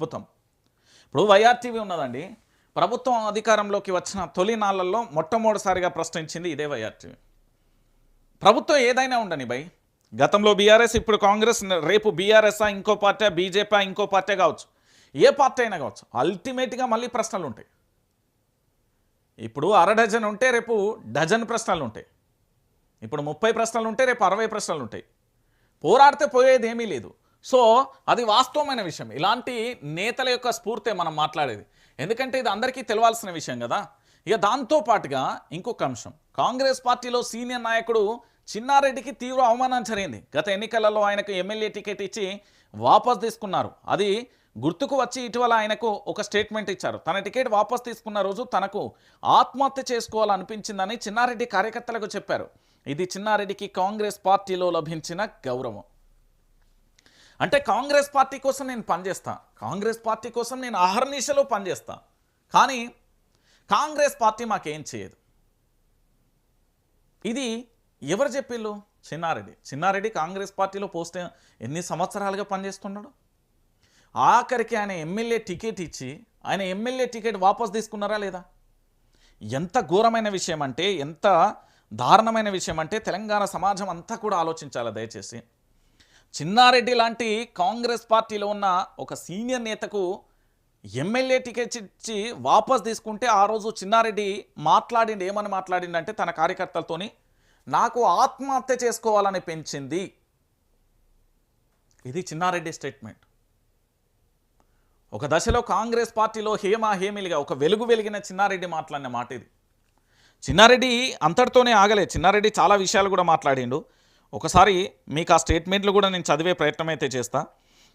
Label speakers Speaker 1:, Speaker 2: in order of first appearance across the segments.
Speaker 1: అద్భుతం. ఇప్పుడు వైఆర్టీవీ ఉన్నదండి. ప్రభుత్వం అధికారంలోకి వచ్చిన తొలి నాళ్లలో మొట్టమొదటిసారిగా ప్రశ్నించింది ఇదే వైఆర్టీవీ. ప్రభుత్వం ఏదైనా ఉండని భయ్, గతంలో బీఆర్ఎస్, ఇప్పుడు కాంగ్రెస్, రేపు బీఆర్ఎస్ఆ ఇంకో పార్టీ, బీజేపీ ఇంకో పార్టీ కావచ్చు, ఏ పార్టీ అయినా కావచ్చు, అల్టిమేట్గా మళ్ళీ ప్రశ్నలు ఉంటాయి. ఇప్పుడు అర డజన్ ఉంటే రేపు డజన్ ప్రశ్నలు ఉంటాయి. ఇప్పుడు 30 ప్రశ్నలు ఉంటే రేపు 60 ప్రశ్నలు ఉంటాయి. పోరాడితే పోయేది ఏమీ లేదు. సో అది వాస్తవమైన విషయం. ఇలాంటి నేతల యొక్క స్ఫూర్తే మనం మాట్లాడేది. ఎందుకంటే ఇది అందరికీ తెలవాల్సిన విషయం కదా. ఇక దాంతో పాటుగా ఇంకొక అంశం, కాంగ్రెస్ పార్టీలో సీనియర్ నాయకుడు చిన్నారెడ్డికి తీవ్ర అవమానం జరిగింది. గత ఎన్నికలలో ఆయనకు ఎమ్మెల్యే టికెట్ ఇచ్చి వాపస్ తీసుకున్నారు. అది గుర్తుకు వచ్చి ఇటీవల ఆయనకు ఒక స్టేట్మెంట్ ఇచ్చారు. తన టికెట్ వాపస్ తీసుకున్న రోజు తనకు ఆత్మహత్య చేసుకోవాలనిపించిందని చిన్నారెడ్డి కార్యకర్తలకు చెప్పారు. ఇది చిన్నారెడ్డికి కాంగ్రెస్ పార్టీలో లభించిన గౌరవం. అంటే కాంగ్రెస్ పార్టీ కోసం నేను పనిచేస్తా, కాంగ్రెస్ పార్టీ కోసం నేను అహర్నిశలో పనిచేస్తా, కానీ కాంగ్రెస్ పార్టీ మాకేం చేయదు. ఇది ఎవరు చెప్పిళ్ళు? చిన్నారెడ్డి కాంగ్రెస్ పార్టీలో పోస్ట్ ఎన్ని సంవత్సరాలుగా పనిచేస్తున్నాడు. ఆఖరికి ఆయన ఎమ్మెల్యే టికెట్ ఇచ్చి ఆయన ఎమ్మెల్యే టికెట్ వాపస్ తీసుకున్నారా లేదా? ఎంత ఘోరమైన విషయం అంటే, ఎంత దారుణమైన విషయం అంటే తెలంగాణ సమాజం అంతా కూడా ఆలోచించాలి దయచేసి. చిన్నారెడ్డి లాంటి కాంగ్రెస్ పార్టీలో ఉన్న ఒక సీనియర్ నేతకు ఎమ్మెల్యే టికెట్ ఇచ్చి వాపస్ తీసుకుంటే ఆ రోజు చిన్నారెడ్డి ఏమని మాట్లాడిండంటే తన కార్యకర్తలతోని, నాకు ఆత్మహత్య చేసుకోవాలని పెంచింది. ఇది చిన్నారెడ్డి స్టేట్మెంట్. ఒక దశలో కాంగ్రెస్ పార్టీలో హేమీలుగా ఒక వెలుగు వెలిగిన చిన్నారెడ్డి మాట్లాడిన మాట ఇది. చిన్నారెడ్డి అంతటితోనే ఆగలే. చిన్నారెడ్డి చాలా విషయాలు కూడా మాట్లాడిండు. ఒకసారి మీకు ఆ స్టేట్మెంట్లు కూడా నేను చదివే ప్రయత్నం అయితే చేస్తా,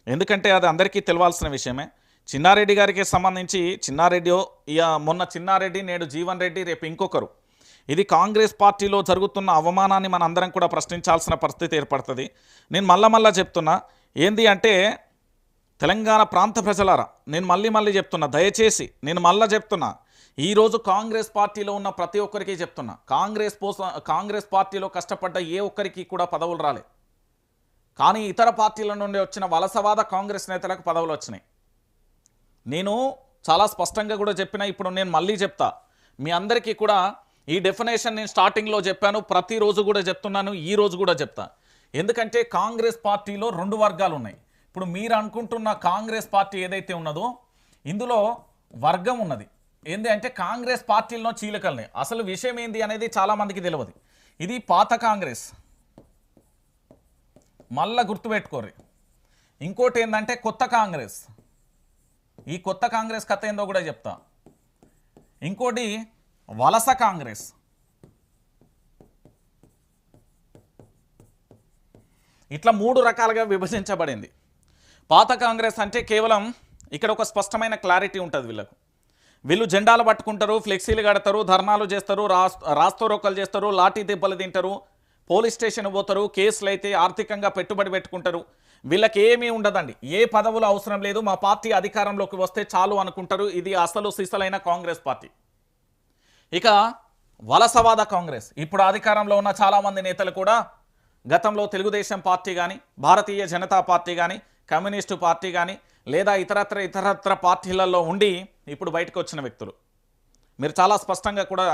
Speaker 1: ఎందుకంటే అది అందరికీ తెలవాల్సిన విషయమే. చిన్నారెడ్డి గారికి సంబంధించి మొన్న చిన్నారెడ్డి, నేడు జీవన్ రెడ్డి, రేపు ఇంకొకరు, ఇది కాంగ్రెస్ పార్టీలో జరుగుతున్న అవమానాన్ని మన అందరం కూడా ప్రశ్నించాల్సిన పరిస్థితి ఏర్పడుతుంది. నేను మళ్ళా చెప్తున్నా, ఏంది అంటే తెలంగాణ ప్రాంత ప్రజలారా, నేను మళ్ళీ చెప్తున్నా, దయచేసి నేను చెప్తున్నా, ఈరోజు కాంగ్రెస్ పార్టీలో ఉన్న ప్రతి ఒక్కరికి చెప్తున్నా, కాంగ్రెస్ పార్టీలో కష్టపడ్డ ఏ ఒక్కరికి కూడా పదవులు రాలే, కానీ ఇతర పార్టీల నుండి వచ్చిన వలసవాద కాంగ్రెస్ నేతలకు పదవులు వచ్చినాయి. నేను చాలా స్పష్టంగా కూడా చెప్పిన, ఇప్పుడు నేను మళ్ళీ చెప్తా, మీ అందరికీ కూడా ఈ డెఫినేషన్ నేను స్టార్టింగ్లో చెప్పాను, ప్రతిరోజు కూడా చెప్తున్నాను, ఈ రోజు కూడా చెప్తా. ఎందుకంటే కాంగ్రెస్ పార్టీలో 2 వర్గాలు ఉన్నాయి. ఇప్పుడు మీరు అనుకుంటున్న కాంగ్రెస్ పార్టీ ఏదైతే ఉన్నదో ఇందులో వర్గం ఉన్నది. ఏంది అంటే కాంగ్రెస్ పార్టీలో చీలికల్ని, అసలు విషయం ఏంది అనేది చాలామందికి తెలియదు. ఇది పాత కాంగ్రెస్, మళ్ళా గుర్తుపెట్టుకోరు. ఇంకోటి ఏంటంటే కొత్త కాంగ్రెస్, ఈ కొత్త కాంగ్రెస్ కథ ఏందో కూడా చెప్తా. ఇంకోటి వలస కాంగ్రెస్. ఇట్లా 3 రకాలుగా విభజించబడింది. పాత కాంగ్రెస్ అంటే కేవలం ఇక్కడ ఒక స్పష్టమైన క్లారిటీ ఉంటుంది. వీళ్ళు జెండాలు పట్టుకుంటారు, ఫ్లెక్సీలు కడతారు, ధర్నాలు చేస్తారు, రాస్తోరోకలు చేస్తారు, లాఠీ దెబ్బలు తింటారు, పోలీస్ స్టేషన్ పోతారు, కేసులు అయితే ఆర్థికంగా పెట్టుబడి పెట్టుకుంటారు. వీళ్ళకి ఏమీ ఉండదండి, ఏ పదవులు అవసరం లేదు, మా పార్టీ అధికారంలోకి వస్తే చాలు అనుకుంటారు. ఇది అసలు సిసలైన కాంగ్రెస్ పార్టీ. ఇక వలసవాద కాంగ్రెస్, ఇప్పుడు అధికారంలో ఉన్న చాలామంది నేతలు కూడా గతంలో తెలుగుదేశం పార్టీ కానీ, భారతీయ జనతా పార్టీ కానీ, కమ్యూనిస్టు పార్టీ కానీ, లేదా ఇతరత్ర పార్టీలలో ఉండి ఇప్పుడు బయటకు వచ్చిన వ్యక్తులు. మీరు చాలా స్పష్టంగా కూడా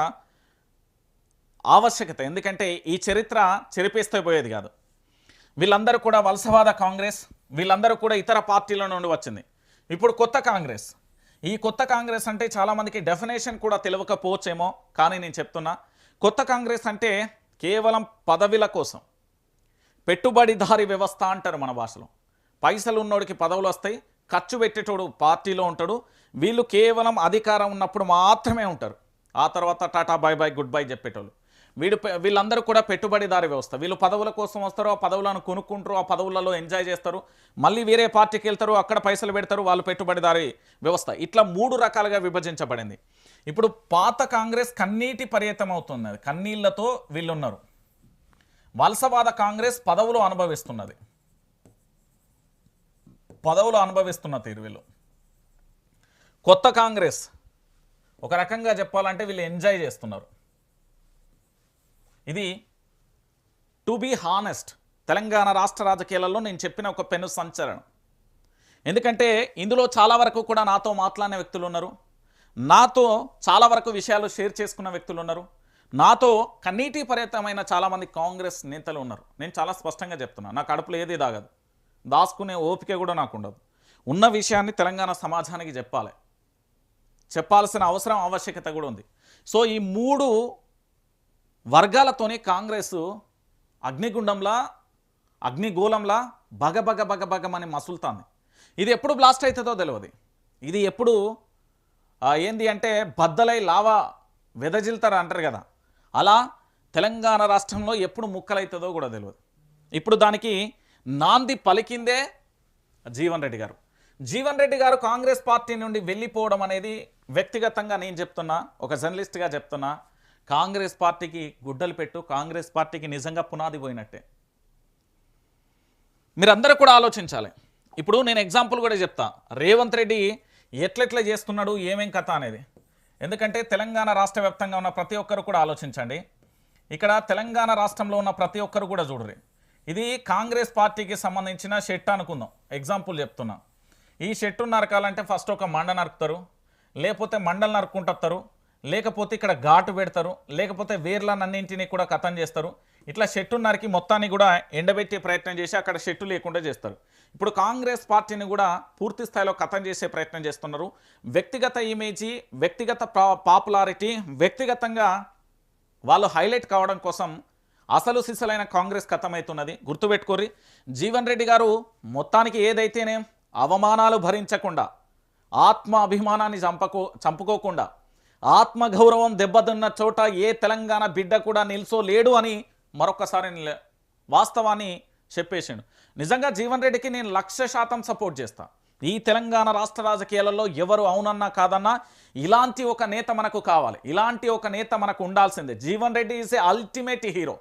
Speaker 1: ఆవశ్యకత, ఎందుకంటే ఈ చరిత్ర చెరిపేస్తే పోయేది కాదు. వీళ్ళందరూ కూడా వలసవాద కాంగ్రెస్, వీళ్ళందరూ కూడా ఇతర పార్టీల నుండి వచ్చింది. ఇప్పుడు కొత్త కాంగ్రెస్, ఈ కొత్త కాంగ్రెస్ అంటే చాలామందికి డెఫినేషన్ కూడా తెలియకపోవచ్చేమో, కానీ నేను చెప్తున్నా, కొత్త కాంగ్రెస్ అంటే కేవలం పదవిల కోసం, పెట్టుబడిదారి వ్యవస్థ అంటారు మన భాషలో. పైసలు ఉన్నోడికి పదవులు వస్తాయి, ఖర్చు పెట్టేటోడు పార్టీలో ఉంటాడు. వీళ్ళు కేవలం అధికారం ఉన్నప్పుడు మాత్రమే ఉంటారు, ఆ తర్వాత tata bye bye goodbye చెప్పేటోళ్ళు. వీళ్ళందరూ కూడా పెట్టుబడిదారి వ్యవస్థ. వీళ్ళు పదవుల కోసం వస్తారు, ఆ పదవులను కొనుక్కుంటారు, ఆ పదవులలో ఎంజాయ్ చేస్తారు, మళ్ళీ వేరే పార్టీకి వెళ్తారు, అక్కడ పైసలు పెడతారు, వాళ్ళు పెట్టుబడిదారి వ్యవస్థ. ఇట్లా 3 రకాలుగా విభజించబడింది. ఇప్పుడు పాత కాంగ్రెస్ కన్నీటి పర్యటన అవుతున్నది, కన్నీళ్లతో వీళ్ళున్నారు. వలసవాద కాంగ్రెస్ పదవులు అనుభవిస్తున్నది, తీరు వీళ్ళు. కొత్త కాంగ్రెస్ ఒక రకంగా చెప్పాలంటే వీళ్ళు ఎంజాయ్ చేస్తున్నారు. ఇది టు బీ హానెస్ట్ తెలంగాణ రాష్ట్ర రాజకీయాలలో నేను చెప్పిన ఒక పెను సంచలనం. ఎందుకంటే ఇందులో చాలా వరకు కూడా నాతో మాట్లాడిన వ్యక్తులు ఉన్నారు, నాతో చాలా వరకు విషయాలు షేర్ చేసుకున్న వ్యక్తులు ఉన్నారు, నాతో కన్నీటి పర్యతమైన చాలామంది కాంగ్రెస్ నేతలు ఉన్నారు. నేను చాలా స్పష్టంగా చెప్తున్నా, నా కడుపులో ఏది దాగదు, దాచుకునే ఓపిక కూడా నాకు ఉండదు. ఉన్న విషయాన్ని తెలంగాణ సమాజానికి చెప్పాల్సిన అవసరం ఆవశ్యకత కూడా ఉంది. సో ఈ 3 వర్గాలతోనే కాంగ్రెస్ అగ్నిగుండంలా అగ్నిగోళంలా బగబగమని మసులుతాంది. ఇది ఎప్పుడు బ్లాస్ట్ అవుతుందో తెలియదు. ఇది ఎప్పుడు ఏంది అంటే బద్దలై లావా వెదజిల్తారు అంటారు కదా, అలా తెలంగాణ రాష్ట్రంలో ఎప్పుడు ముక్కలవుతుందో కూడా తెలియదు. ఇప్పుడు దానికి నాంది పలికిందే జీవన్ రెడ్డి గారు. జీవన్ రెడ్డి గారు కాంగ్రెస్ పార్టీ నుండి వెళ్ళిపోవడం అనేది వ్యక్తిగతంగా నేను చెప్తున్నా, ఒక జర్నలిస్ట్గా చెప్తున్నా, కాంగ్రెస్ పార్టీకి గుడ్డలు పెట్టు, కాంగ్రెస్ పార్టీకి నిజంగా పునాది పోయినట్టే. మీరందరూ కూడా ఆలోచించాలి. ఇప్పుడు నేను ఎగ్జాంపుల్ కూడా చెప్తా, రేవంత్ రెడ్డి ఎట్లెట్లా చేస్తున్నాడు, ఏమేం కథ అనేది. ఎందుకంటే తెలంగాణ రాష్ట్ర వ్యాప్తంగా ఉన్న ప్రతి ఒక్కరు కూడా ఆలోచించండి. ఇక్కడ తెలంగాణ రాష్ట్రంలో ఉన్న ప్రతి ఒక్కరు కూడా చూడరు. ఇది కాంగ్రెస్ పార్టీకి సంబంధించిన షెట్ అనుకుందాం, ఎగ్జాంపుల్ చెప్తున్నా. ఈ షెట్టు నరకాలంటే ఫస్ట్ ఒక మండ నరుకుతారు, లేకపోతే మండలు నరుక్కుంటారు, లేకపోతే ఇక్కడ ఘాటు పెడతారు, లేకపోతే వేర్లన్నింటినీ కూడా కథం చేస్తారు. ఇట్లా షెట్టు నరికి మొత్తాన్ని కూడా ఎండబెట్టే ప్రయత్నం చేసి అక్కడ షెట్టు లేకుండా చేస్తారు. ఇప్పుడు కాంగ్రెస్ పార్టీని కూడా పూర్తి స్థాయిలో కథం చేసే ప్రయత్నం చేస్తున్నారు. వ్యక్తిగత ఇమేజీ, వ్యక్తిగత పాపులారిటీ, వ్యక్తిగతంగా వాళ్ళు హైలైట్ కావడం కోసం అసలు సిసలైన కాంగ్రెస్ కథమవుతున్నది. గుర్తుపెట్టుకోర్రి, జీవన్ రెడ్డి గారు మొత్తానికి ఏదైతేనే అవమానాలు భరించకుండా, ఆత్మ అభిమానాన్ని చంపుకోకుండా, ఆత్మగౌరవం దెబ్బతిన్న చోట ఏ తెలంగాణ బిడ్డ కూడా నిల్చోలేడు అని మరొకసారి వాస్తవాన్ని చెప్పేసాడు. నిజంగా జీవన్ రెడ్డికి నేను 100% సపోర్ట్ చేస్తా. ఈ తెలంగాణ రాష్ట్ర రాజకీయాలలో ఎవరు అవునన్నా కాదన్నా ఇలాంటి ఒక నేత మనకు కావాలి, ఇలాంటి ఒక నేత మనకు ఉండాల్సిందే. Jeevan Reddy is a ultimate hero.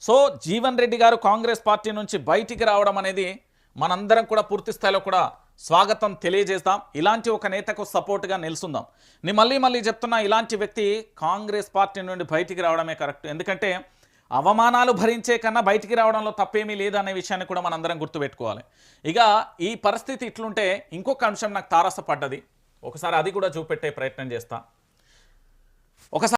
Speaker 1: So Jeevan Reddy గారు కాంగ్రెస్ పార్టీ నుంచి బయటికి రావడం అనేది మనందరం కూడా పూర్తి స్థాయిలో కూడా స్వాగతం తెలియజేస్తాం. ఇలాంటి ఒక నేతకు సపోర్ట్గా నిలుస్తుందాం. నేను మళ్ళీ చెప్తున్నా, ఇలాంటి వ్యక్తి కాంగ్రెస్ పార్టీ నుండి బయటికి రావడమే కరెక్ట్. ఎందుకంటే అవమానాలు భరించే కన్నా బయటికి రావడంలో తప్పేమీ లేదనే విషయాన్ని కూడా మనందరం గుర్తుపెట్టుకోవాలి. ఇక ఈ పరిస్థితి ఇట్లుంటే ఇంకొక అంశం నాకు తారసపడ్డది, ఒకసారి అది కూడా చూపెట్టే ప్రయత్నం చేస్తా. ఒకసారి